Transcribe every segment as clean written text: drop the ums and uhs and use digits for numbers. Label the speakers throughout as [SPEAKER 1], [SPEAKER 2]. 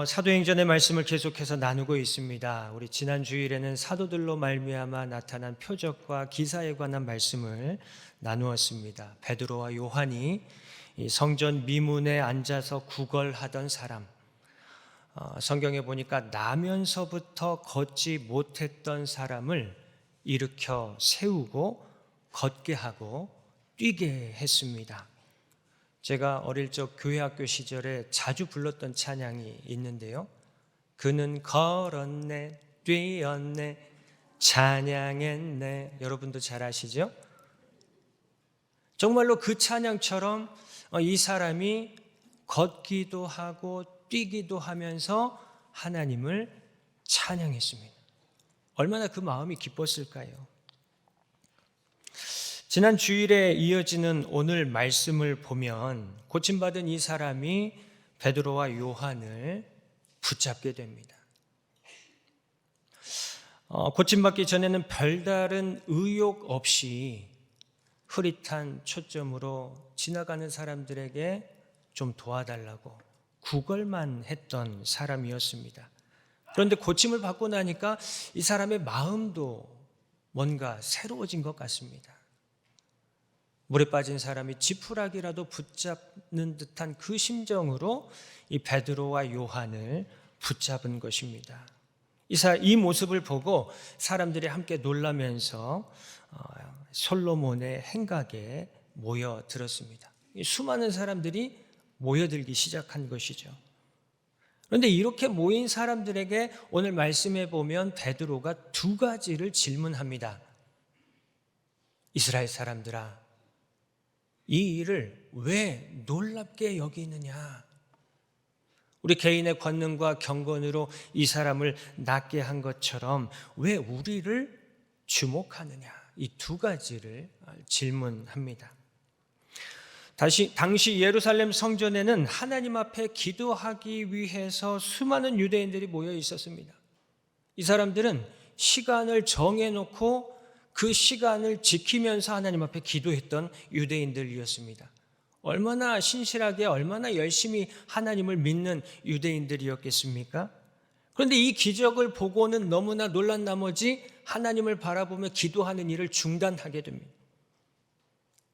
[SPEAKER 1] 사도행전의 말씀을 계속해서 나누고 있습니다. 우리 지난 주일에는 사도들로 말미암아 나타난 표적과 기사에 관한 말씀을 나누었습니다. 베드로와 요한이 이 성전 미문에 앉아서 구걸하던 사람, 성경에 보니까 나면서부터 걷지 못했던 사람을 일으켜 세우고 걷게 하고 뛰게 했습니다. 제가 어릴 적 교회학교 시절에 자주 불렀던 찬양이 있는데요. 그는 걸었네, 뛰었네, 찬양했네. 여러분도 잘 아시죠? 정말로 그 찬양처럼 이 사람이 걷기도 하고 뛰기도 하면서 하나님을 찬양했습니다. 얼마나 그 마음이 기뻤을까요? 지난 주일에 이어지는 오늘 말씀을 보면 고침받은 이 사람이 베드로와 요한을 붙잡게 됩니다. 고침받기 전에는 별다른 의욕 없이 흐릿한 초점으로 지나가는 사람들에게 좀 도와달라고 구걸만 했던 사람이었습니다. 그런데 고침을 받고 나니까 이 사람의 마음도 뭔가 새로워진 것 같습니다. 물에 빠진 사람이 지푸라기라도 붙잡는 듯한 그 심정으로 이 베드로와 요한을 붙잡은 것입니다. 이 모습을 보고 사람들이 함께 놀라면서 솔로몬의 행각에 모여들었습니다. 수많은 사람들이 모여들기 시작한 것이죠. 그런데 이렇게 모인 사람들에게 오늘 말씀해 보면 베드로가 두 가지를 질문합니다. 이스라엘 사람들아, 이 일을 왜 놀랍게 여기느냐? 우리 개인의 권능과 경건으로 이 사람을 낫게 한 것처럼 왜 우리를 주목하느냐? 이 두 가지를 질문합니다. 당시 예루살렘 성전에는 하나님 앞에 기도하기 위해서 수많은 유대인들이 모여 있었습니다. 이 사람들은 시간을 정해놓고 그 시간을 지키면서 하나님 앞에 기도했던 유대인들이었습니다. 얼마나 신실하게 얼마나 열심히 하나님을 믿는 유대인들이었겠습니까? 그런데 이 기적을 보고는 너무나 놀란 나머지 하나님을 바라보며 기도하는 일을 중단하게 됩니다.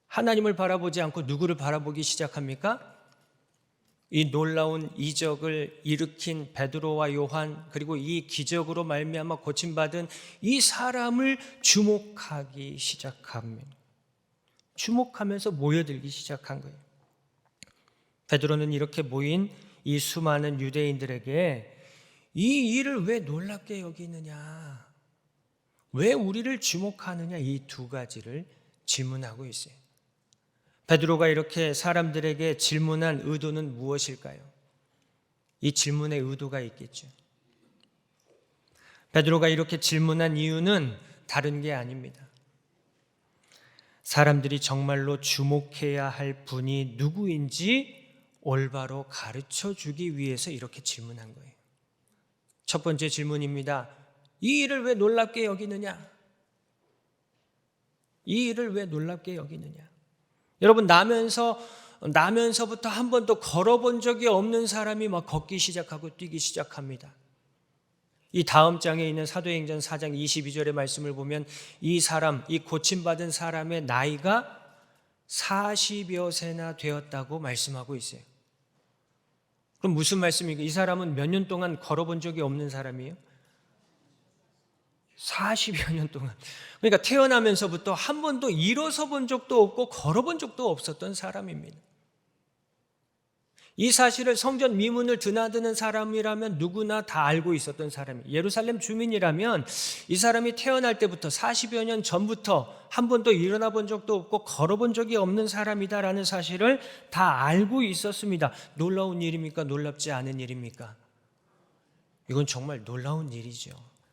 [SPEAKER 1] 하나님을 바라보지 않고 누구를 바라보기 시작합니까? 이 놀라운 이적을 일으킨 베드로와 요한, 그리고 이 기적으로 말미암아 고침받은 이 사람을 주목하기 시작합니다. 주목하면서 모여들기 시작한 거예요. 베드로는 이렇게 모인 이 수많은 유대인들에게 이 일을 왜 놀랍게 여기느냐, 왜 우리를 주목하느냐, 이 두 가지를 질문하고 있어요. 베드로가 이렇게 사람들에게 질문한 의도는 무엇일까요? 이 질문의 의도가 있겠죠. 베드로가 이렇게 질문한 이유는 다른 게 아닙니다. 사람들이 정말로 주목해야 할 분이 누구인지 올바로 가르쳐 주기 위해서 이렇게 질문한 거예요. 첫 번째 질문입니다. 이 일을 왜 놀랍게 여기느냐? 이 일을 왜 놀랍게 여기느냐? 여러분, 나면서부터 한 번도 걸어본 적이 없는 사람이 막 걷기 시작하고 뛰기 시작합니다. 이 다음 장에 있는 사도행전 4장 22절의 말씀을 보면 이 고침받은 사람의 나이가 40여 세나 되었다고 말씀하고 있어요. 그럼 무슨 말씀입니까? 이 사람은 몇 년 동안 걸어본 적이 없는 사람이에요? 40여 년 동안. 그러니까 태어나면서부터 한 번도 일어서 본 적도 없고 걸어본 적도 없었던 사람입니다. 이 사실을 성전 미문을 드나드는 사람이라면 누구나 다 알고 있었던 사람이에요. 예루살렘 주민이라면 이 사람이 태어날 때부터 40여 년 전부터 한 번도 일어나 본 적도 없고 걸어본 적이 없는 사람이다라는 사실을 다 알고 있었습니다. 놀라운 일입니까? 놀랍지 않은 일입니까? 이건 정말 놀라운 일이죠.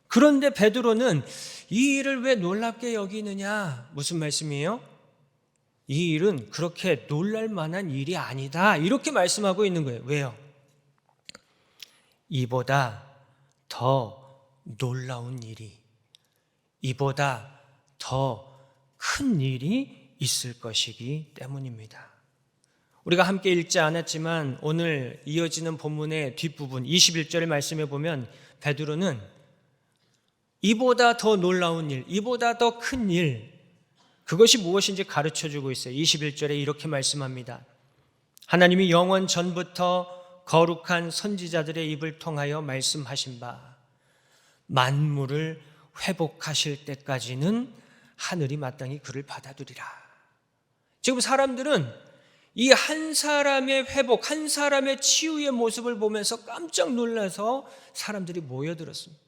[SPEAKER 1] 그런데 베드로는 이 일을 왜 놀랍게 여기느냐? 무슨 말씀이에요? 이 일은 그렇게 놀랄 만한 일이 아니다. 이렇게 말씀하고 있는 거예요. 왜요? 이보다 더 놀라운 일이, 이보다 더 큰 일이 있을 것이기 때문입니다. 우리가 함께 읽지 않았지만 오늘 이어지는 본문의 뒷부분 21절 말씀에 보면 베드로는 이보다 더 놀라운 일, 이보다 더 큰 일, 그것이 무엇인지 가르쳐주고 있어요. 21절에 이렇게 말씀합니다. 하나님이 영원 전부터 거룩한 선지자들의 입을 통하여 말씀하신 바 만물을 회복하실 때까지는 하늘이 마땅히 그를 받아들이라. 지금 사람들은 이 한 사람의 회복, 한 사람의 치유의 모습을 보면서 깜짝 놀라서 사람들이 모여들었습니다.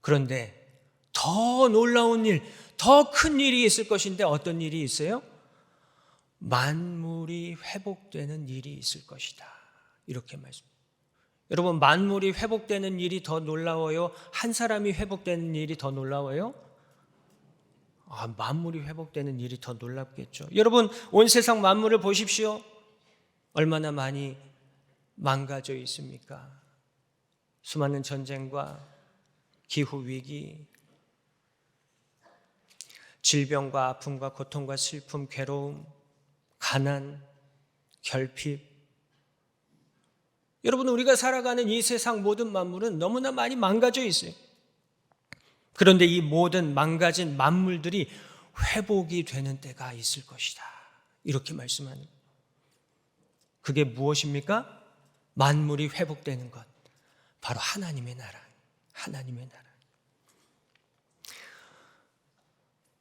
[SPEAKER 1] 그런데 더 놀라운 일, 더 큰 일이 있을 것인데 어떤 일이 있어요? 만물이 회복되는 일이 있을 것이다. 이렇게 말씀합니다. 여러분, 만물이 회복되는 일이 더 놀라워요? 한 사람이 회복되는 일이 더 놀라워요? 만물이 회복되는 일이 더 놀랍겠죠. 여러분, 온 세상 만물을 보십시오. 얼마나 많이 망가져 있습니까? 수많은 전쟁과 기후위기, 질병과 아픔과 고통과 슬픔, 괴로움, 가난, 결핍. 여러분, 우리가 살아가는 이 세상 모든 만물은 너무나 많이 망가져 있어요. 그런데 이 모든 망가진 만물들이 회복이 되는 때가 있을 것이다. 이렇게 말씀하는 거예요. 그게 무엇입니까? 만물이 회복되는 것. 바로 하나님의 나라. 하나님의 나라.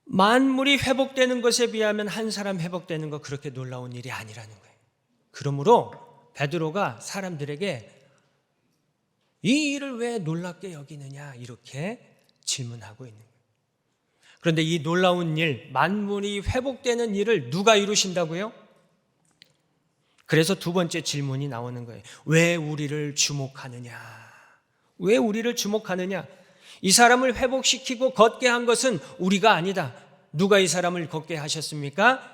[SPEAKER 1] 만물이 회복되는 것에 비하면 한 사람 회복되는 것 그렇게 놀라운 일이 아니라는 거예요. 그러므로 베드로가 사람들에게 이 일을 왜 놀랍게 여기느냐 이렇게 질문하고 있는 거예요. 그런데 이 놀라운 일, 만물이 회복되는 일을 누가 이루신다고요? 그래서 두 번째 질문이 나오는 거예요. 왜 우리를 주목하느냐? 왜 우리를 주목하느냐? 이 사람을 회복시키고 걷게 한 것은 우리가 아니다. 누가 이 사람을 걷게 하셨습니까?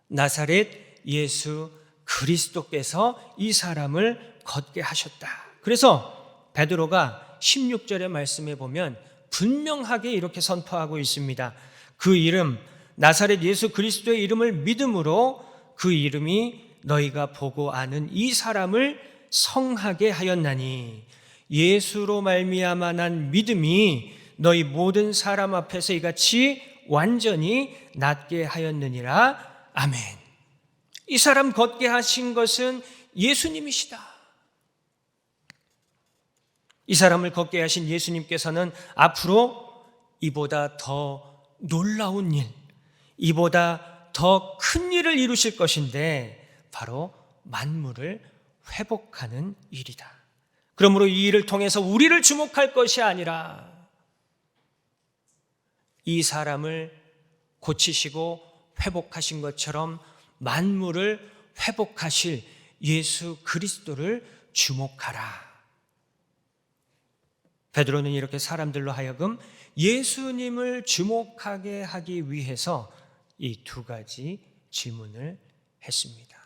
[SPEAKER 1] 나사렛 예수 그리스도께서 이 사람을 걷게 하셨다. 그래서 베드로가 16절의 말씀에 보면 분명하게 이렇게 선포하고 있습니다. 그 이름, 나사렛 예수 그리스도의 이름을 믿음으로 그 이름이 너희가 보고 아는 이 사람을 성하게 하였나니 예수로 말미암아 난 믿음이 너희 모든 사람 앞에서 이같이 완전히 낫게 하였느니라. 아멘. 이 사람 걷게 하신 것은 예수님이시다. 이 사람을 걷게 하신 예수님께서는 앞으로 이보다 더 놀라운 일, 이보다 더 큰 일을 이루실 것인데 바로 만물을 회복하는 일이다. 그러므로 이 일을 통해서 우리를 주목할 것이 아니라 이 사람을 고치시고 회복하신 것처럼 만물을 회복하실 예수 그리스도를 주목하라. 베드로는 이렇게 사람들로 하여금 예수님을 주목하게 하기 위해서 이 두 가지 질문을 했습니다.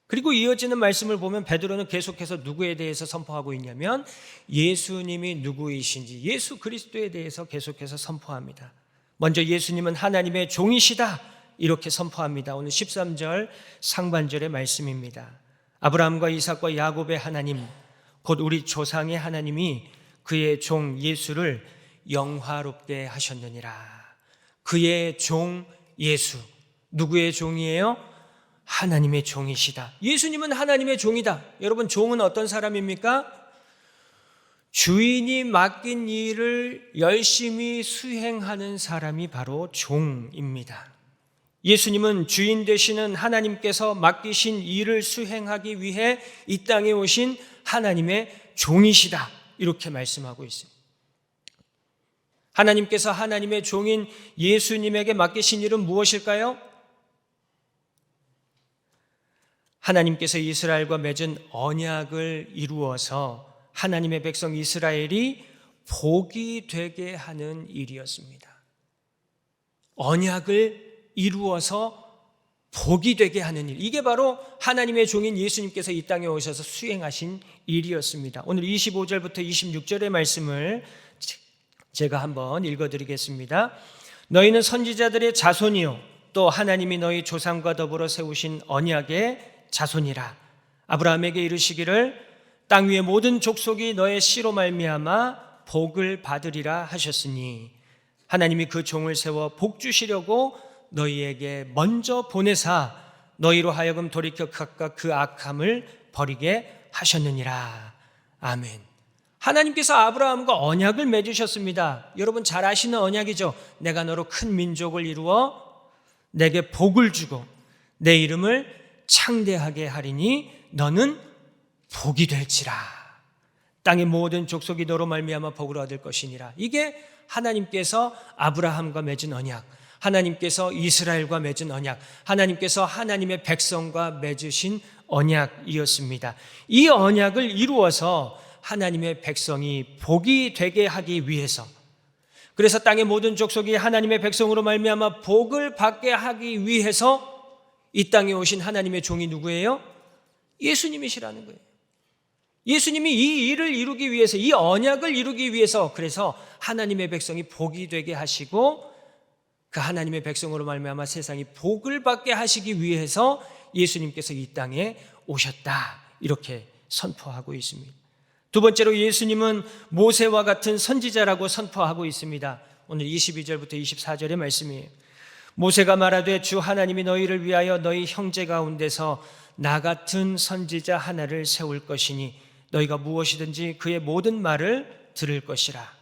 [SPEAKER 1] 그리고 이어지는 말씀을 보면 베드로는 계속해서 누구에 대해서 선포하고 있냐면 예수님이 누구이신지 예수 그리스도에 대해서 계속해서 선포합니다. 먼저 예수님은 하나님의 종이시다 이렇게 선포합니다. 오늘 13절 상반절의 말씀입니다. 아브라함과 이삭과 야곱의 하나님 곧 우리 조상의 하나님이 그의 종 예수를 영화롭게 하셨느니라. 그의 종 예수, 누구의 종이에요? 하나님의 종이시다. 예수님은 하나님의 종이다. 여러분, 종은 어떤 사람입니까? 주인이 맡긴 일을 열심히 수행하는 사람이 바로 종입니다. 예수님은 주인 되시는 하나님께서 맡기신 일을 수행하기 위해 이 땅에 오신 하나님의 종이시다. 이렇게 말씀하고 있습니다. 하나님께서 하나님의 종인 예수님에게 맡기신 일은 무엇일까요? 하나님께서 이스라엘과 맺은 언약을 이루어서 하나님의 백성 이스라엘이 복이 되게 하는 일이었습니다. 언약을 이루어서 복이 되게 하는 일, 이게 바로 하나님의 종인 예수님께서 이 땅에 오셔서 수행하신 일이었습니다. 오늘 25절부터 26절의 말씀을 제가 한번 읽어드리겠습니다. 너희는 선지자들의 자손이요 또 하나님이 너희 조상과 더불어 세우신 언약의 자손이라. 아브라함에게 이르시기를 땅 위의 모든 족속이 너의 씨로 말미암아 복을 받으리라 하셨으니 하나님이 그 종을 세워 복 주시려고 너희에게 먼저 보내사 너희로 하여금 돌이켜 각각 그 악함을 버리게 하셨느니라. 아멘. 하나님께서 아브라함과 언약을 맺으셨습니다. 여러분 잘 아시는 언약이죠. 내가 너로 큰 민족을 이루어 내게 복을 주고 내 이름을 창대하게 하리니 너는 복이 될지라. 땅의 모든 족속이 너로 말미암아 복을 얻을 것이니라. 이게 하나님께서 아브라함과 맺은 언약, 하나님께서 이스라엘과 맺은 언약, 하나님께서 하나님의 백성과 맺으신 언약이었습니다. 이 언약을 이루어서 하나님의 백성이 복이 되게 하기 위해서, 그래서 땅의 모든 족속이 하나님의 백성으로 말미암아 복을 받게 하기 위해서 이 땅에 오신 하나님의 종이 누구예요? 예수님이시라는 거예요. 예수님이 이 일을 이루기 위해서, 이 언약을 이루기 위해서, 그래서 하나님의 백성이 복이 되게 하시고 그 하나님의 백성으로 말미암아 세상이 복을 받게 하시기 위해서 예수님께서 이 땅에 오셨다, 이렇게 선포하고 있습니다. 두 번째로 예수님은 모세와 같은 선지자라고 선포하고 있습니다. 오늘 22절부터 24절의 말씀이에요. 모세가 말하되 주 하나님이 너희를 위하여 너희 형제 가운데서 나 같은 선지자 하나를 세울 것이니 너희가 무엇이든지 그의 모든 말을 들을 것이라.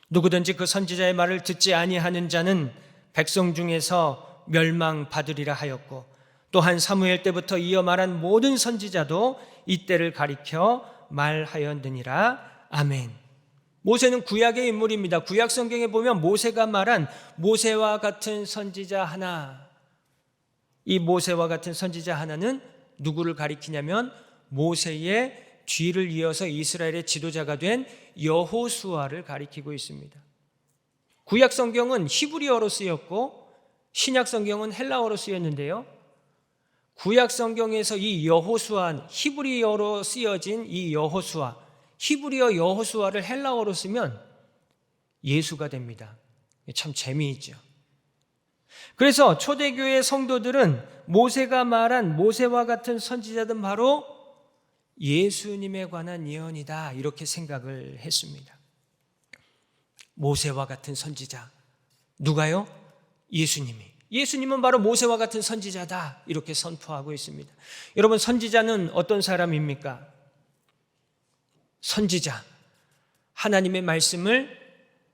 [SPEAKER 1] 누구든지 그 선지자의 말을 듣지 아니하는 자는 백성 중에서 멸망받으리라 하였고, 또한 사무엘 때부터 이어 말한 모든 선지자도 이때를 가리켜 말하였느니라. 아멘. 모세는 구약의 인물입니다. 구약 성경에 보면 모세가 말한 모세와 같은 선지자 하나, 이 모세와 같은 선지자 하나는 누구를 가리키냐면 모세의 뒤를 이어서 이스라엘의 지도자가 된 여호수아를 가리키고 있습니다. 구약 성경은 히브리어로 쓰였고 신약 성경은 헬라어로 쓰였는데요, 구약 성경에서 이 여호수아, 히브리어로 쓰여진 이 여호수아, 히브리어 여호수아를 헬라어로 쓰면 예수가 됩니다. 참 재미있죠. 그래서 초대교회 성도들은 모세가 말한 모세와 같은 선지자든 바로 예수님에 관한 예언이다, 이렇게 생각을 했습니다. 모세와 같은 선지자, 누가요? 예수님이. 예수님은 바로 모세와 같은 선지자다, 이렇게 선포하고 있습니다. 여러분, 선지자는 어떤 사람입니까? 선지자, 하나님의 말씀을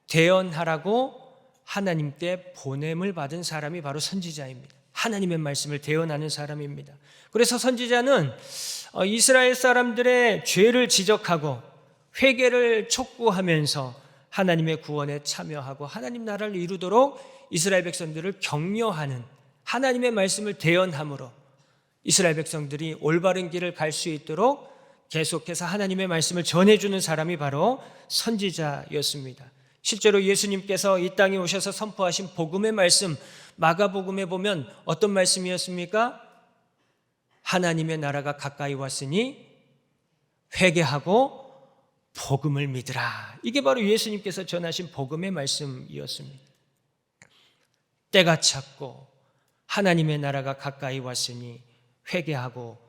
[SPEAKER 1] 대언하라고 하나님께 보냄을 받은 사람이 바로 선지자입니다. 하나님의 말씀을 대언하는 사람입니다. 그래서 선지자는 이스라엘 사람들의 죄를 지적하고 회개를 촉구하면서 하나님의 구원에 참여하고 하나님 나라를 이루도록 이스라엘 백성들을 격려하는, 하나님의 말씀을 대언함으로 이스라엘 백성들이 올바른 길을 갈 수 있도록 계속해서 하나님의 말씀을 전해주는 사람이 바로 선지자였습니다. 실제로 예수님께서 이 땅에 오셔서 선포하신 복음의 말씀, 마가복음에 보면 어떤 말씀이었습니까? 하나님의 나라가 가까이 왔으니 회개하고 복음을 믿으라. 이게 바로 예수님께서 전하신 복음의 말씀이었습니다. 때가 찼고 하나님의 나라가 가까이 왔으니 회개하고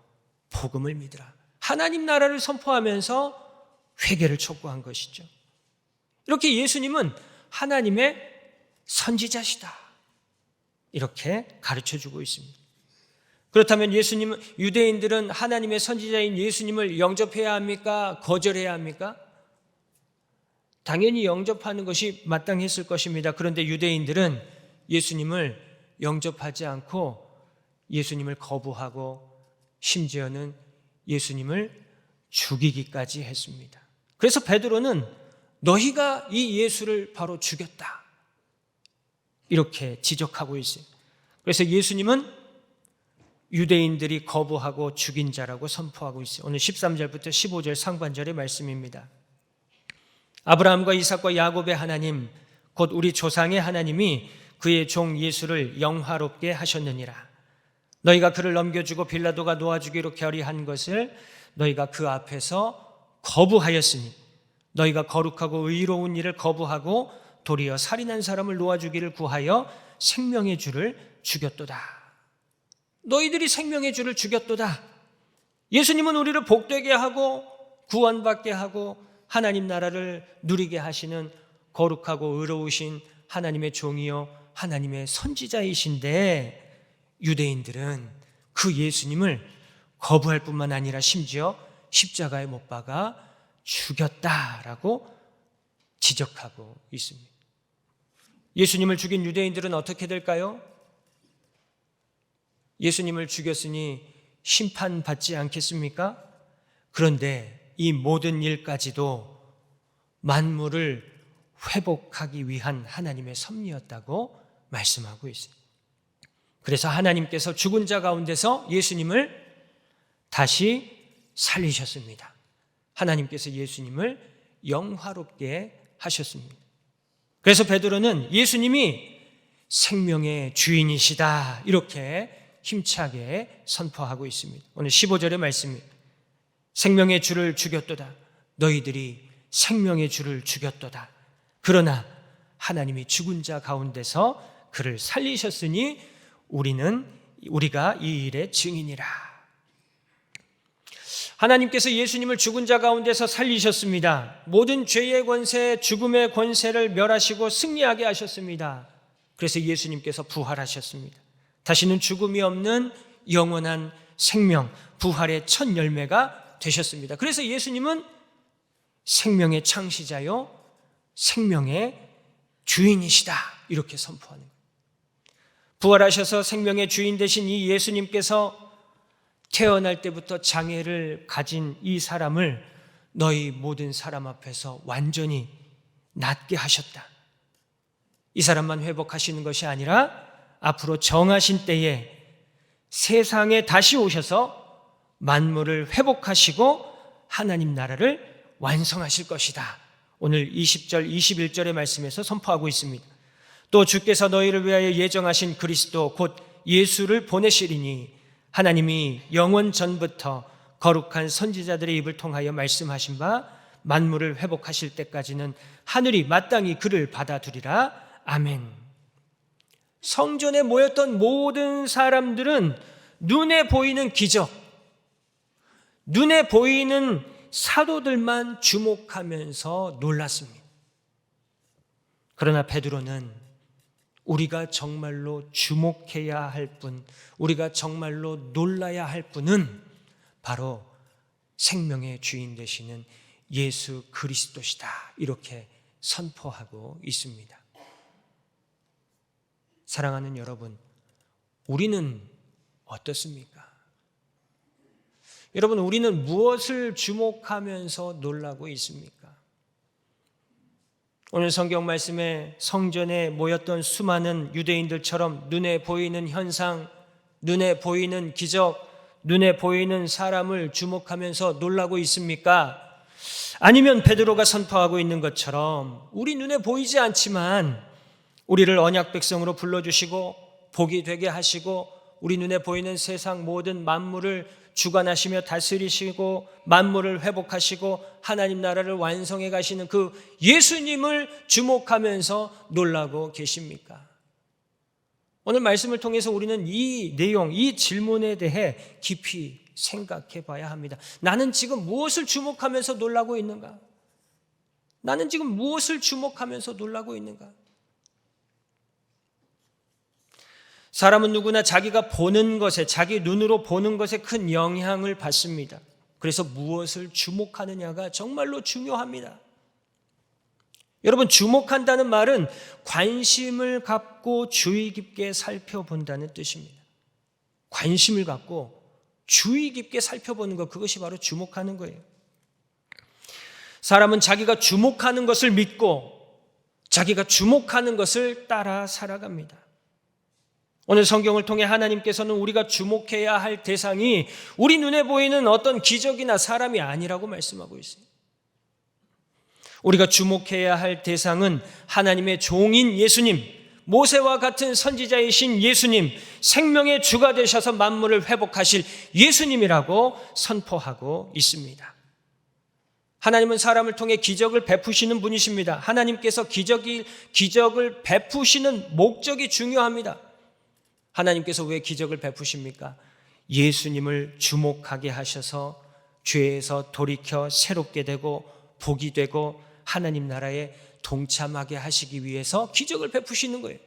[SPEAKER 1] 복음을 믿으라. 하나님 나라를 선포하면서 회개를 촉구한 것이죠. 이렇게 예수님은 하나님의 선지자시다, 이렇게 가르쳐주고 있습니다. 그렇다면 예수님은, 유대인들은 하나님의 선지자인 예수님을 영접해야 합니까? 거절해야 합니까? 당연히 영접하는 것이 마땅했을 것입니다. 그런데 유대인들은 예수님을 영접하지 않고 예수님을 거부하고 심지어는 예수님을 죽이기까지 했습니다. 그래서 베드로는 너희가 이 예수를 바로 죽였다, 이렇게 지적하고 있어요. 그래서 예수님은 유대인들이 거부하고 죽인 자라고 선포하고 있어요. 오늘 13절부터 15절 상반절의 말씀입니다. 아브라함과 이삭과 야곱의 하나님, 곧 우리 조상의 하나님이 그의 종 예수를 영화롭게 하셨느니라. 너희가 그를 넘겨주고 빌라도가 놓아주기로 결의한 것을 너희가 그 앞에서 거부하였으니 너희가 거룩하고 의로운 일을 거부하고 도리어 살인한 사람을 놓아주기를 구하여 생명의 주를 죽였도다. 너희들이 생명의 주를 죽였도다. 예수님은 우리를 복되게 하고 구원받게 하고 하나님 나라를 누리게 하시는 거룩하고 의로우신 하나님의 종이요 하나님의 선지자이신데, 유대인들은 그 예수님을 거부할 뿐만 아니라 심지어 십자가에 못 박아 죽였다라고 지적하고 있습니다. 예수님을 죽인 유대인들은 어떻게 될까요? 예수님을 죽였으니 심판받지 않겠습니까? 그런데 이 모든 일까지도 만물을 회복하기 위한 하나님의 섭리였다고 말씀하고 있습니다. 그래서 하나님께서 죽은 자 가운데서 예수님을 다시 살리셨습니다. 하나님께서 예수님을 영화롭게 하셨습니다. 그래서 베드로는 예수님이 생명의 주인이시다 이렇게 힘차게 선포하고 있습니다. 오늘 15절의 말씀입니다. 생명의 주를 죽였도다. 너희들이 생명의 주를 죽였도다. 그러나 하나님이 죽은 자 가운데서 그를 살리셨으니 우리가 이 일의 증인이라. 하나님께서 예수님을 죽은 자 가운데서 살리셨습니다. 모든 죄의 권세, 죽음의 권세를 멸하시고 승리하게 하셨습니다. 그래서 예수님께서 부활하셨습니다. 다시는 죽음이 없는 영원한 생명, 부활의 첫 열매가 되셨습니다. 그래서 예수님은 생명의 창시자요 생명의 주인이시다 이렇게 선포하는 거예요. 부활하셔서 생명의 주인 되신 이 예수님께서 태어날 때부터 장애를 가진 이 사람을 너희 모든 사람 앞에서 완전히 낫게 하셨다. 이 사람만 회복하시는 것이 아니라 앞으로 정하신 때에 세상에 다시 오셔서 만물을 회복하시고 하나님 나라를 완성하실 것이다. 오늘 20절, 21절의 말씀에서 선포하고 있습니다. 또 주께서 너희를 위하여 예정하신 그리스도 곧 예수를 보내시리니 하나님이 영원 전부터 거룩한 선지자들의 입을 통하여 말씀하신 바 만물을 회복하실 때까지는 하늘이 마땅히 그를 받아두리라. 아멘. 성전에 모였던 모든 사람들은 눈에 보이는 기적, 눈에 보이는 사도들만 주목하면서 놀랐습니다. 그러나 베드로는 우리가 정말로 주목해야 할 분, 우리가 정말로 놀라야 할 분은 바로 생명의 주인 되시는 예수 그리스도시다 이렇게 선포하고 있습니다. 사랑하는 여러분, 우리는 어떻습니까? 여러분, 우리는 무엇을 주목하면서 놀라고 있습니까? 오늘 성경 말씀에 성전에 모였던 수많은 유대인들처럼 눈에 보이는 현상, 눈에 보이는 기적, 눈에 보이는 사람을 주목하면서 놀라고 있습니까? 아니면 베드로가 선포하고 있는 것처럼 우리 눈에 보이지 않지만 우리를 언약 백성으로 불러주시고 복이 되게 하시고 우리 눈에 보이는 세상 모든 만물을 주관하시며 다스리시고 만물을 회복하시고 하나님 나라를 완성해 가시는 그 예수님을 주목하면서 놀라고 계십니까? 오늘 말씀을 통해서 우리는 이 내용, 이 질문에 대해 깊이 생각해 봐야 합니다. 나는 지금 무엇을 주목하면서 놀라고 있는가? 나는 지금 무엇을 주목하면서 놀라고 있는가? 사람은 누구나 자기가 보는 것에, 자기 눈으로 보는 것에 큰 영향을 받습니다. 그래서 무엇을 주목하느냐가 정말로 중요합니다. 여러분, 주목한다는 말은 관심을 갖고 주의 깊게 살펴본다는 뜻입니다. 관심을 갖고 주의 깊게 살펴보는 것, 그것이 바로 주목하는 거예요. 사람은 자기가 주목하는 것을 믿고 자기가 주목하는 것을 따라 살아갑니다. 오늘 성경을 통해 하나님께서는 우리가 주목해야 할 대상이 우리 눈에 보이는 어떤 기적이나 사람이 아니라고 말씀하고 있어요. 우리가 주목해야 할 대상은 하나님의 종인 예수님, 모세와 같은 선지자이신 예수님, 생명의 주가 되셔서 만물을 회복하실 예수님이라고 선포하고 있습니다. 하나님은 사람을 통해 기적을 베푸시는 분이십니다. 하나님께서 기적을 베푸시는 목적이 중요합니다. 하나님께서 왜 기적을 베푸십니까? 예수님을 주목하게 하셔서 죄에서 돌이켜 새롭게 되고 복이 되고 하나님 나라에 동참하게 하시기 위해서 기적을 베푸시는 거예요.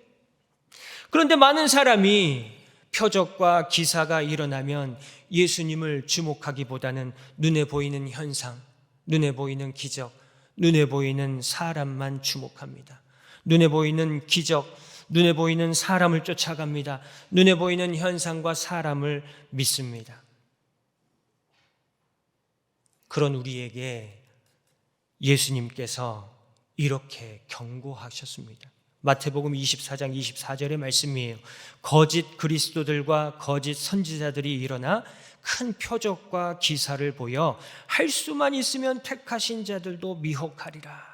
[SPEAKER 1] 그런데 많은 사람이 표적과 기사가 일어나면 예수님을 주목하기보다는 눈에 보이는 현상, 눈에 보이는 기적, 눈에 보이는 사람만 주목합니다. 눈에 보이는 기적, 눈에 보이는 사람을 쫓아갑니다. 눈에 보이는 현상과 사람을 믿습니다. 그런 우리에게 예수님께서 이렇게 경고하셨습니다. 마태복음 24장 24절의 말씀이에요. 거짓 그리스도들과 거짓 선지자들이 일어나 큰 표적과 기사를 보여 할 수만 있으면 택하신 자들도 미혹하리라.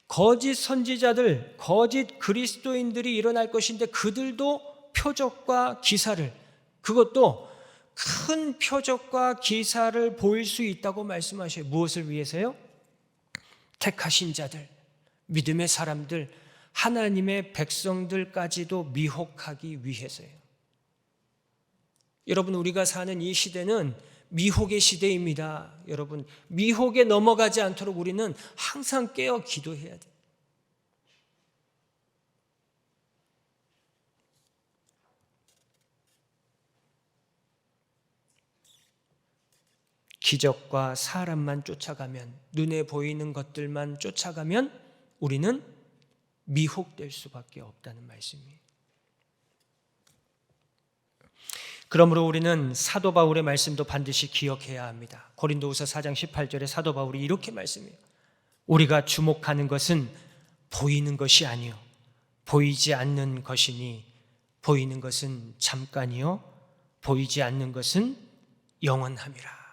[SPEAKER 1] 거짓 선지자들, 거짓 그리스도인들이 일어날 것인데 그들도 표적과 기사를, 그것도 큰 표적과 기사를 보일 수 있다고 말씀하셔요. 무엇을 위해서요? 택하신 자들, 믿음의 사람들, 하나님의 백성들까지도 미혹하기 위해서요. 여러분, 우리가 사는 이 시대는 미혹의 시대입니다. 여러분, 미혹에 넘어가지 않도록 우리는 항상 깨어 기도해야 돼요. 기적과 사람만 쫓아가면, 눈에 보이는 것들만 쫓아가면 우리는 미혹될 수밖에 없다는 말씀이에요. 그러므로 우리는 사도 바울의 말씀도 반드시 기억해야 합니다. 고린도후서 4장 18절에 사도 바울이 이렇게 말씀해요. 우리가 주목하는 것은 보이는 것이 아니요 보이지 않는 것이니 보이는 것은 잠깐이요 보이지 않는 것은 영원함이라.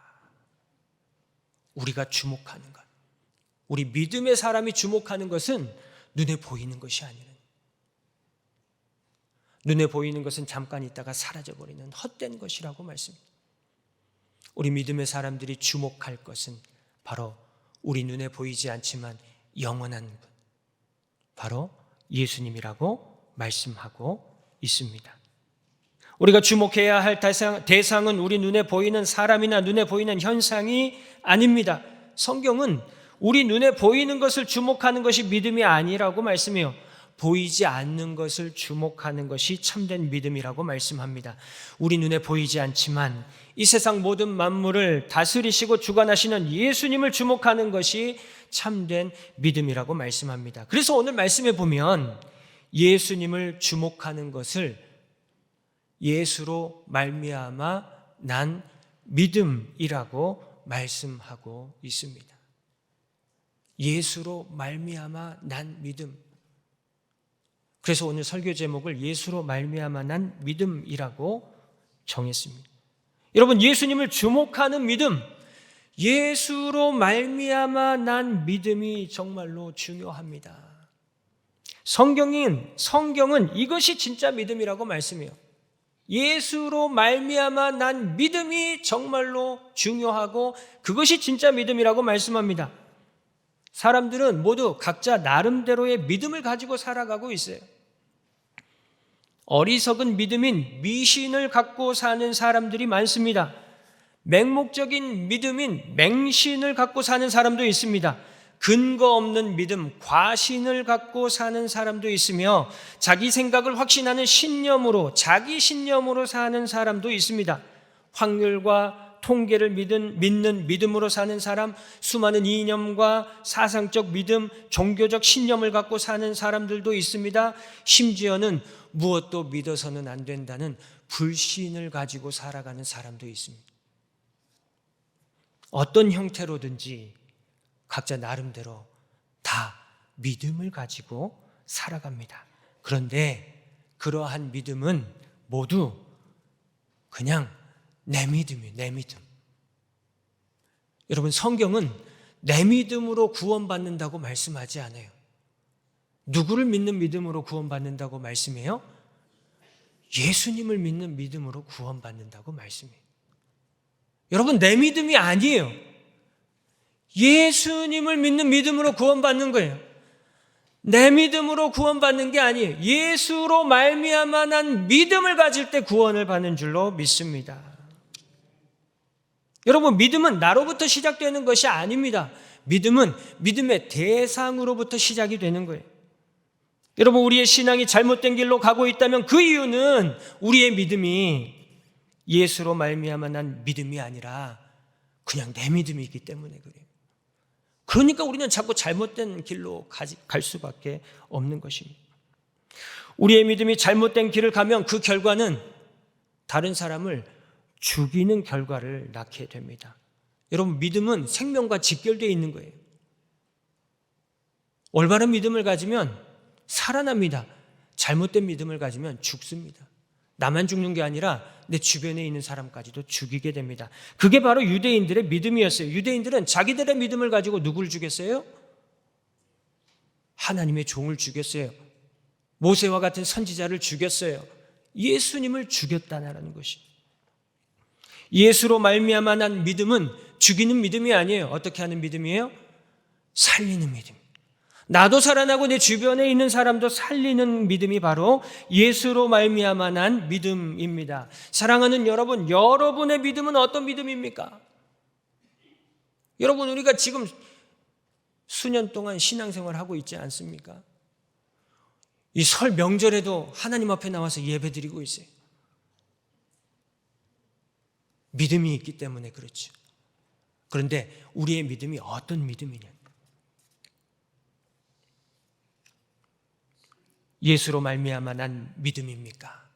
[SPEAKER 1] 우리가 주목하는 것, 우리 믿음의 사람이 주목하는 것은 눈에 보이는 것이 아니라 눈에 보이는 것은 잠깐 있다가 사라져버리는 헛된 것이라고 말씀합니다. 우리 믿음의 사람들이 주목할 것은 바로 우리 눈에 보이지 않지만 영원한 것, 바로 예수님이라고 말씀하고 있습니다. 우리가 주목해야 할 대상은 우리 눈에 보이는 사람이나 눈에 보이는 현상이 아닙니다. 성경은 우리 눈에 보이는 것을 주목하는 것이 믿음이 아니라고 말씀해요. 보이지 않는 것을 주목하는 것이 참된 믿음이라고 말씀합니다. 우리 눈에 보이지 않지만 이 세상 모든 만물을 다스리시고 주관하시는 예수님을 주목하는 것이 참된 믿음이라고 말씀합니다. 그래서 오늘 말씀에 보면 예수님을 주목하는 것을 예수로 말미암아 난 믿음이라고 말씀하고 있습니다. 예수로 말미암아 난 믿음. 그래서 오늘 설교 제목을 예수로 말미암아 난 믿음이라고 정했습니다. 여러분, 예수님을 주목하는 믿음, 예수로 말미암아 난 믿음이 정말로 중요합니다. 성경은 이것이 진짜 믿음이라고 말씀해요. 예수로 말미암아 난 믿음이 정말로 중요하고 그것이 진짜 믿음이라고 말씀합니다. 사람들은 모두 각자 나름대로의 믿음을 가지고 살아가고 있어요. 어리석은 믿음인 미신을 갖고 사는 사람들이 많습니다. 맹목적인 믿음인 맹신을 갖고 사는 사람도 있습니다. 근거 없는 믿음, 과신을 갖고 사는 사람도 있으며 자기 생각을 확신하는 신념으로, 자기 신념으로 사는 사람도 있습니다. 확률과 통계를 믿는 믿음으로 사는 사람, 수많은 이념과 사상적 믿음, 종교적 신념을 갖고 사는 사람들도 있습니다. 심지어는 무엇도 믿어서는 안 된다는 불신을 가지고 살아가는 사람도 있습니다. 어떤 형태로든지 각자 나름대로 다 믿음을 가지고 살아갑니다. 그런데 그러한 믿음은 모두 그냥 내 믿음이에요. 내 믿음. 여러분, 성경은 내 믿음으로 구원받는다고 말씀하지 않아요. 누구를 믿는 믿음으로 구원받는다고 말씀해요? 예수님을 믿는 믿음으로 구원받는다고 말씀해요. 여러분, 내 믿음이 아니에요. 예수님을 믿는 믿음으로 구원받는 거예요. 내 믿음으로 구원받는 게 아니에요. 예수로 말미암아 난 믿음을 가질 때 구원을 받는 줄로 믿습니다. 여러분, 믿음은 나로부터 시작되는 것이 아닙니다. 믿음은 믿음의 대상으로부터 시작이 되는 거예요. 여러분, 우리의 신앙이 잘못된 길로 가고 있다면 그 이유는 우리의 믿음이 예수로 말미암아 난 믿음이 아니라 그냥 내 믿음이 있기 때문에 그래요. 그러니까 우리는 자꾸 잘못된 길로 갈 수밖에 없는 것입니다. 우리의 믿음이 잘못된 길을 가면 그 결과는 다른 사람을 죽이는 결과를 낳게 됩니다. 여러분, 믿음은 생명과 직결되어 있는 거예요. 올바른 믿음을 가지면 살아납니다. 잘못된 믿음을 가지면 죽습니다. 나만 죽는 게 아니라 내 주변에 있는 사람까지도 죽이게 됩니다. 그게 바로 유대인들의 믿음이었어요. 유대인들은 자기들의 믿음을 가지고 누구를 죽였어요? 하나님의 종을 죽였어요. 모세와 같은 선지자를 죽였어요. 예수님을 죽였다는 것이. 예수로 말미암아 난 믿음은 죽이는 믿음이 아니에요. 어떻게 하는 믿음이에요? 살리는 믿음. 나도 살아나고 내 주변에 있는 사람도 살리는 믿음이 바로 예수로 말미암아 난 믿음입니다. 사랑하는 여러분, 여러분의 믿음은 어떤 믿음입니까? 여러분, 우리가 지금 수년 동안 신앙생활을 하고 있지 않습니까? 이 설 명절에도 하나님 앞에 나와서 예배드리고 있어요. 믿음이 있기 때문에 그렇죠. 그런데 우리의 믿음이 어떤 믿음이냐? 예수로 말미암아 난 믿음입니까?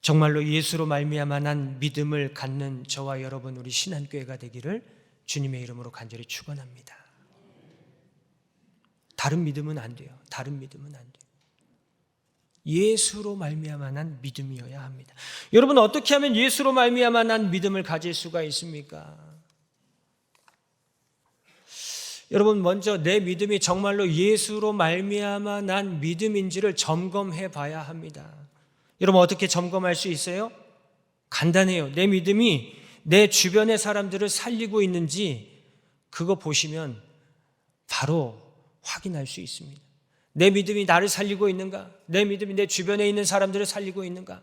[SPEAKER 1] 정말로 예수로 말미암아 난 믿음을 갖는 저와 여러분, 우리 신한교회가 되기를 주님의 이름으로 간절히 축원합니다. 다른 믿음은 안 돼요. 다른 믿음은 안 돼요. 예수로 말미암아 난 믿음이어야 합니다. 여러분, 어떻게 하면 예수로 말미암아 난 믿음을 가질 수가 있습니까? 여러분, 먼저 내 믿음이 정말로 예수로 말미암아 난 믿음인지를 점검해 봐야 합니다. 여러분, 어떻게 점검할 수 있어요? 간단해요. 내 믿음이 내 주변의 사람들을 살리고 있는지 그거 보시면 바로 확인할 수 있습니다. 내 믿음이 나를 살리고 있는가? 내 믿음이 내 주변에 있는 사람들을 살리고 있는가?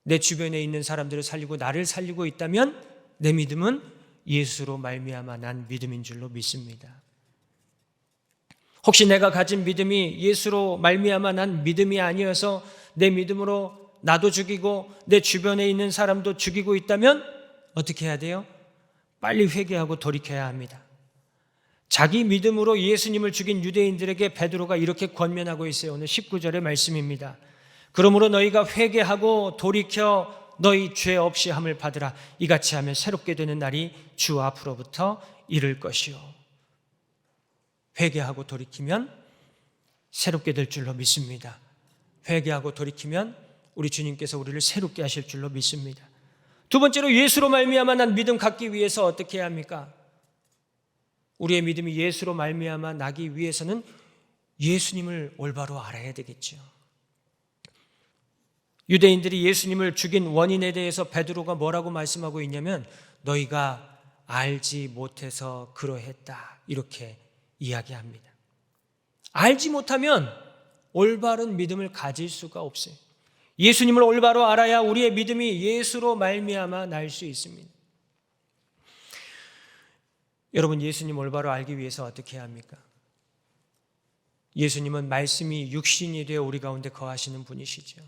[SPEAKER 1] 내 주변에 있는 사람들을 살리고 나를 살리고 있다면 내 믿음은 예수로 말미암아 난 믿음인 줄로 믿습니다. 혹시 내가 가진 믿음이 예수로 말미암아 난 믿음이 아니어서 내 믿음으로 나도 죽이고 내 주변에 있는 사람도 죽이고 있다면 어떻게 해야 돼요? 빨리 회개하고 돌이켜야 합니다. 자기 믿음으로 예수님을 죽인 유대인들에게 베드로가 이렇게 권면하고 있어요. 오늘 19절의 말씀입니다. 그러므로 너희가 회개하고 돌이켜 너희 죄 없이 함을 받으라. 이같이 하면 새롭게 되는 날이 주 앞으로부터 이를 것이요. 회개하고 돌이키면 새롭게 될 줄로 믿습니다. 회개하고 돌이키면 우리 주님께서 우리를 새롭게 하실 줄로 믿습니다. 두 번째로, 예수로 말미암아 난 믿음 갖기 위해서 어떻게 해야 합니까? 우리의 믿음이 예수로 말미암아 나기 위해서는 예수님을 올바로 알아야 되겠죠. 유대인들이 예수님을 죽인 원인에 대해서 베드로가 뭐라고 말씀하고 있냐면 너희가 알지 못해서 그러했다, 이렇게 이야기합니다. 알지 못하면 올바른 믿음을 가질 수가 없어요. 예수님을 올바로 알아야 우리의 믿음이 예수로 말미암아 날 수 있습니다. 여러분, 예수님 올바로 알기 위해서 어떻게 해야 합니까? 예수님은 말씀이 육신이 되어 우리 가운데 거하시는 분이시죠.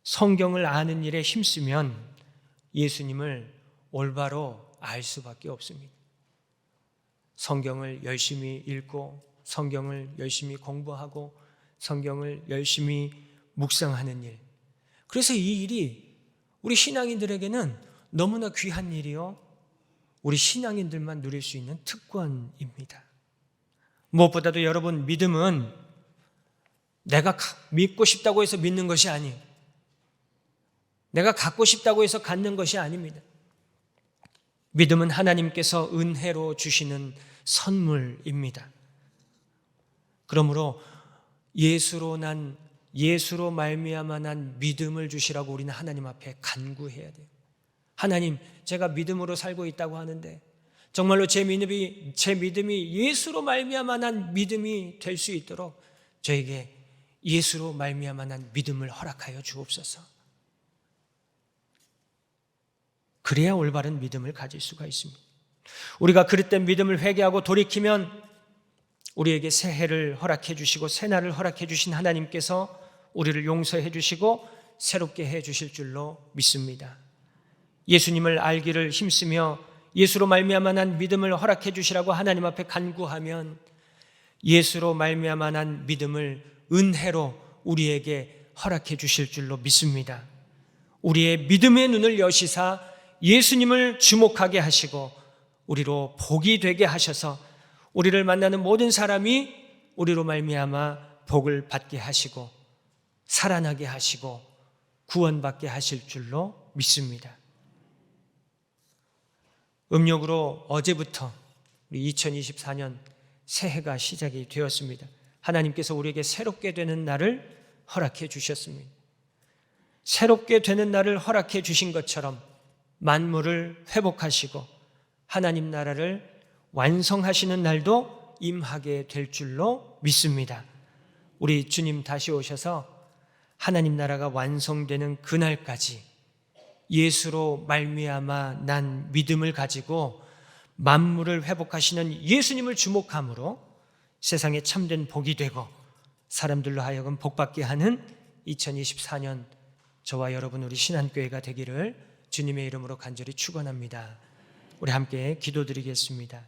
[SPEAKER 1] 성경을 아는 일에 힘쓰면 예수님을 올바로 알 수밖에 없습니다. 성경을 열심히 읽고 성경을 열심히 공부하고 성경을 열심히 묵상하는 일. 그래서 이 일이 우리 신앙인들에게는 너무나 귀한 일이요, 우리 신앙인들만 누릴 수 있는 특권입니다. 무엇보다도 여러분, 믿음은 내가 믿고 싶다고 해서 믿는 것이 아니에요. 내가 갖고 싶다고 해서 갖는 것이 아닙니다. 믿음은 하나님께서 은혜로 주시는 선물입니다. 그러므로 예수로 말미암아 난 믿음을 주시라고 우리는 하나님 앞에 간구해야 돼요. 하나님, 제가 믿음으로 살고 있다고 하는데 정말로 제 믿음이 예수로 말미암아 난 믿음이 될 수 있도록 저에게 예수로 말미암아 난 믿음을 허락하여 주옵소서. 그래야 올바른 믿음을 가질 수가 있습니다. 우리가 그릇된 믿음을 회개하고 돌이키면 우리에게 새해를 허락해 주시고 새날을 허락해 주신 하나님께서 우리를 용서해 주시고 새롭게 해 주실 줄로 믿습니다. 예수님을 알기를 힘쓰며 예수로 말미암아 난 믿음을 허락해 주시라고 하나님 앞에 간구하면 예수로 말미암아 난 믿음을 은혜로 우리에게 허락해 주실 줄로 믿습니다. 우리의 믿음의 눈을 여시사 예수님을 주목하게 하시고 우리로 복이 되게 하셔서 우리를 만나는 모든 사람이 우리로 말미암아 복을 받게 하시고 살아나게 하시고 구원받게 하실 줄로 믿습니다. 음력으로 어제부터 우리 2024년 새해가 시작이 되었습니다. 하나님께서 우리에게 새롭게 되는 날을 허락해 주셨습니다. 새롭게 되는 날을 허락해 주신 것처럼 만물을 회복하시고 하나님 나라를 완성하시는 날도 임하게 될 줄로 믿습니다. 우리 주님 다시 오셔서 하나님 나라가 완성되는 그날까지 예수로 말미암아 난 믿음을 가지고 만물을 회복하시는 예수님을 주목함으로 세상에 참된 복이 되고 사람들로 하여금 복받게 하는 2024년 저와 여러분 우리 신한교회가 되기를 주님의 이름으로 간절히 축원합니다. 우리 함께 기도드리겠습니다.